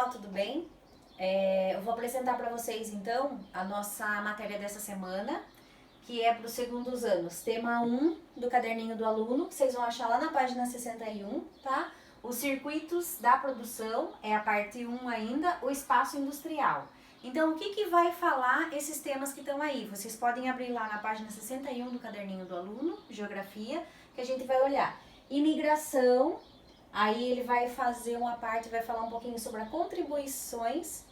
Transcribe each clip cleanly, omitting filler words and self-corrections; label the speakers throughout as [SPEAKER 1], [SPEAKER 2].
[SPEAKER 1] pessoal, tudo bem? Eu vou apresentar para vocês então a nossa matéria dessa semana, que é para os segundos anos, tema 1 do caderninho do aluno, que vocês vão achar lá na página 61, tá? Os circuitos da produção, é a parte 1 ainda, o espaço industrial. Então, o que vai falar esses temas que estão aí? Vocês podem abrir lá na página 61 do caderninho do aluno, geografia, que a gente vai olhar imigração. Aí ele vai fazer uma parte, vai falar um pouquinho sobre as contribuições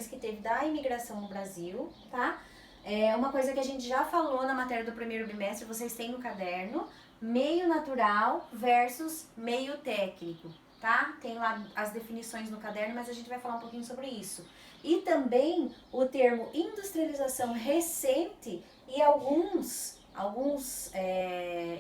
[SPEAKER 1] que teve da imigração no Brasil, tá? É uma coisa que a gente já falou na matéria do primeiro bimestre, vocês têm no caderno, meio natural versus meio técnico, tá? Tem lá as definições no caderno, mas a gente vai falar um pouquinho sobre isso. E também o termo industrialização recente e alguns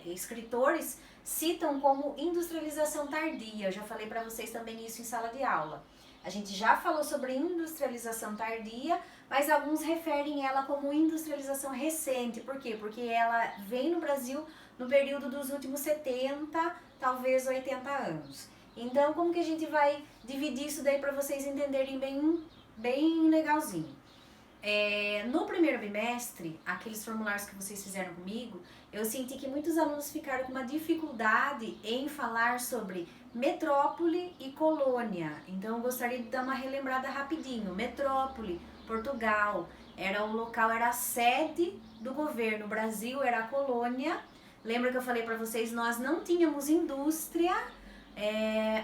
[SPEAKER 1] escritores citam como industrialização tardia. Eu já falei para vocês também isso em sala de aula. A gente já falou sobre industrialização tardia, mas alguns referem ela como industrialização recente. Por quê? Porque ela vem no Brasil no período dos últimos 70, talvez 80 anos. Então, como que a gente vai dividir isso daí para vocês entenderem bem legalzinho? No primeiro bimestre, aqueles formulários que vocês fizeram comigo, eu senti que muitos alunos ficaram com uma dificuldade em falar sobre metrópole e colônia. Então eu gostaria de dar uma relembrada rapidinho. Metrópole, Portugal, era o local, era a sede do governo. O Brasil era a colônia. Lembra que eu falei para vocês, nós não tínhamos indústria,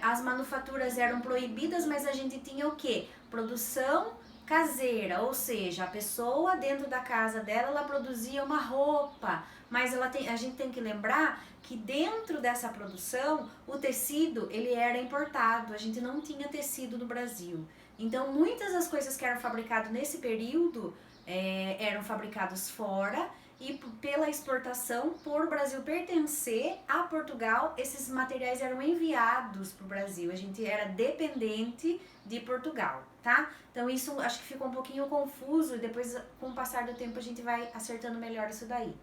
[SPEAKER 1] as manufaturas eram proibidas, mas a gente tinha o quê? Produção caseira, ou seja, a pessoa dentro da casa dela, ela produzia uma roupa, mas a gente tem que lembrar que dentro dessa produção, o tecido, ele era importado, a gente não tinha tecido no Brasil. Então, muitas das coisas que eram fabricadas nesse período eram fabricadas fora, e pela exportação, por o Brasil pertencer a Portugal, esses materiais eram enviados para o Brasil, a gente era dependente de Portugal, tá? Então isso acho que ficou um pouquinho confuso e depois com o passar do tempo a gente vai acertando melhor isso daí.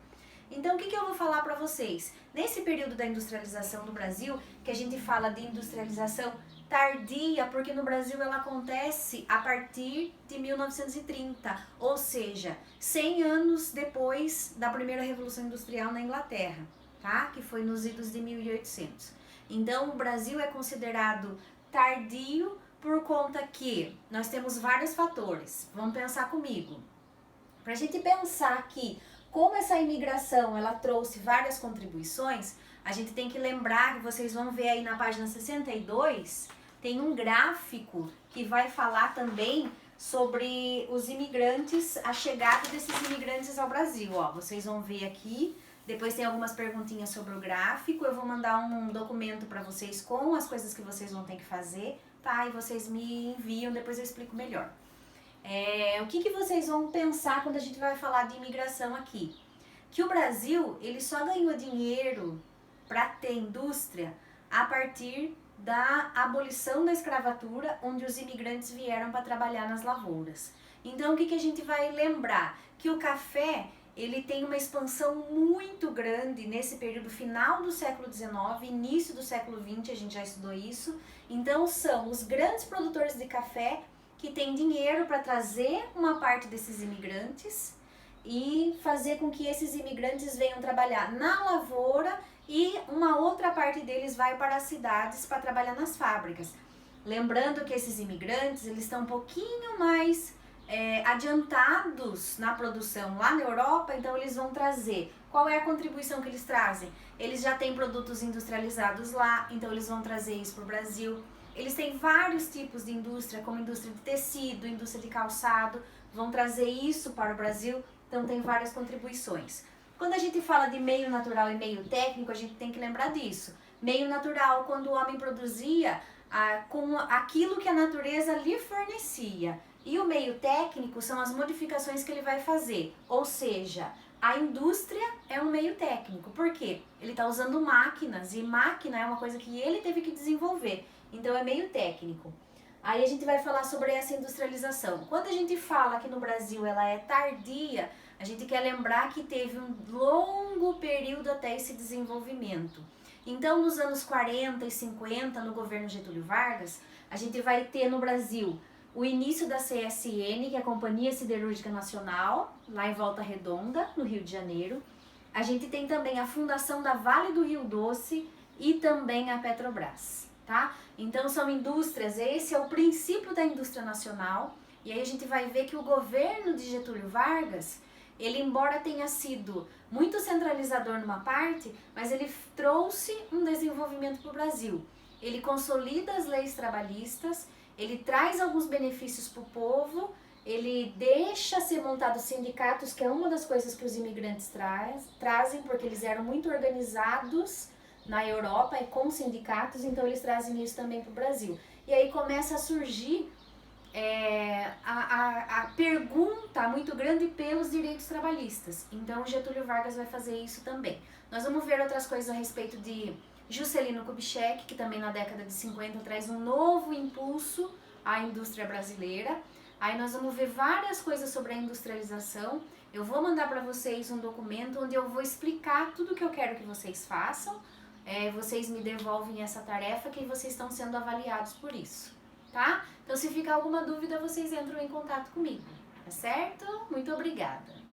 [SPEAKER 1] Então o que eu vou falar para vocês? Nesse período da industrialização do Brasil, que a gente fala de industrialização tardia, porque no Brasil ela acontece a partir de 1930, ou seja, 100 anos depois da primeira Revolução Industrial na Inglaterra, tá? Que foi nos idos de 1800. Então o Brasil é considerado tardio por conta que nós temos vários fatores. Vamos pensar comigo. Para a gente pensar aqui como essa imigração ela trouxe várias contribuições, a gente tem que lembrar que vocês vão ver aí na página 62, tem um gráfico que vai falar também sobre os imigrantes, a chegada desses imigrantes ao Brasil. Ó, vocês vão ver aqui, depois tem algumas perguntinhas sobre o gráfico, eu vou mandar um documento para vocês com as coisas que vocês vão ter que fazer, tá? E vocês me enviam, depois eu explico melhor. O que vocês vão pensar quando a gente vai falar de imigração aqui? Que o Brasil, ele só ganhou dinheiro para ter indústria a partir da abolição da escravatura, onde os imigrantes vieram para trabalhar nas lavouras. Então, o que a gente vai lembrar? Que o café, ele tem uma expansão muito grande nesse período final do século XIX, início do século XX, a gente já estudou isso. Então, são os grandes produtores de café que têm dinheiro para trazer uma parte desses imigrantes e fazer com que esses imigrantes venham trabalhar na lavoura e uma outra parte deles vai para as cidades para trabalhar nas fábricas. Lembrando que esses imigrantes, eles estão um pouquinho mais adiantados na produção lá na Europa, então eles vão trazer. Qual é a contribuição que eles trazem? Eles já têm produtos industrializados lá, então eles vão trazer isso para o Brasil. Eles têm vários tipos de indústria, como indústria de tecido, indústria de calçado, vão trazer isso para o Brasil, então tem várias contribuições. Quando a gente fala de meio natural e meio técnico, a gente tem que lembrar disso. Meio natural, quando o homem produzia com aquilo que a natureza lhe fornecia. E o meio técnico são as modificações que ele vai fazer. Ou seja, a indústria é um meio técnico. Por quê? Ele está usando máquinas e máquina é uma coisa que ele teve que desenvolver. Então é meio técnico. Aí a gente vai falar sobre essa industrialização. Quando a gente fala que no Brasil ela é tardia, a gente quer lembrar que teve um longo período até esse desenvolvimento. Então, nos anos 40 e 50, no governo Getúlio Vargas, A gente vai ter no Brasil o início da CSN, que é a Companhia Siderúrgica Nacional, lá em Volta Redonda, no Rio de Janeiro. A gente tem também a fundação da Vale do Rio Doce e também a Petrobras, tá? Então são indústrias, esse é o princípio da indústria nacional. E aí a gente vai ver que o governo de Getúlio Vargas, ele embora tenha sido muito centralizador numa parte, mas ele trouxe um desenvolvimento para o Brasil. Ele consolida as leis trabalhistas, ele traz alguns benefícios para o povo, ele deixa ser montados sindicatos, que é uma das coisas que os imigrantes trazem, porque eles eram muito organizados na Europa e com sindicatos, então eles trazem isso também para o Brasil. E aí começa a surgir a pergunta muito grande pelos direitos trabalhistas. Então Getúlio Vargas vai fazer isso também. Nós vamos ver outras coisas a respeito de Juscelino Kubitschek, que também na década de 50 traz um novo impulso à indústria brasileira. Aí nós vamos ver várias coisas sobre a industrialização. Eu vou mandar para vocês um documento onde eu vou explicar tudo o que eu quero que vocês façam. Vocês me devolvem essa tarefa que vocês estão sendo avaliados por isso, tá? Então se ficar alguma dúvida, vocês entram em contato comigo, tá certo? Muito obrigada!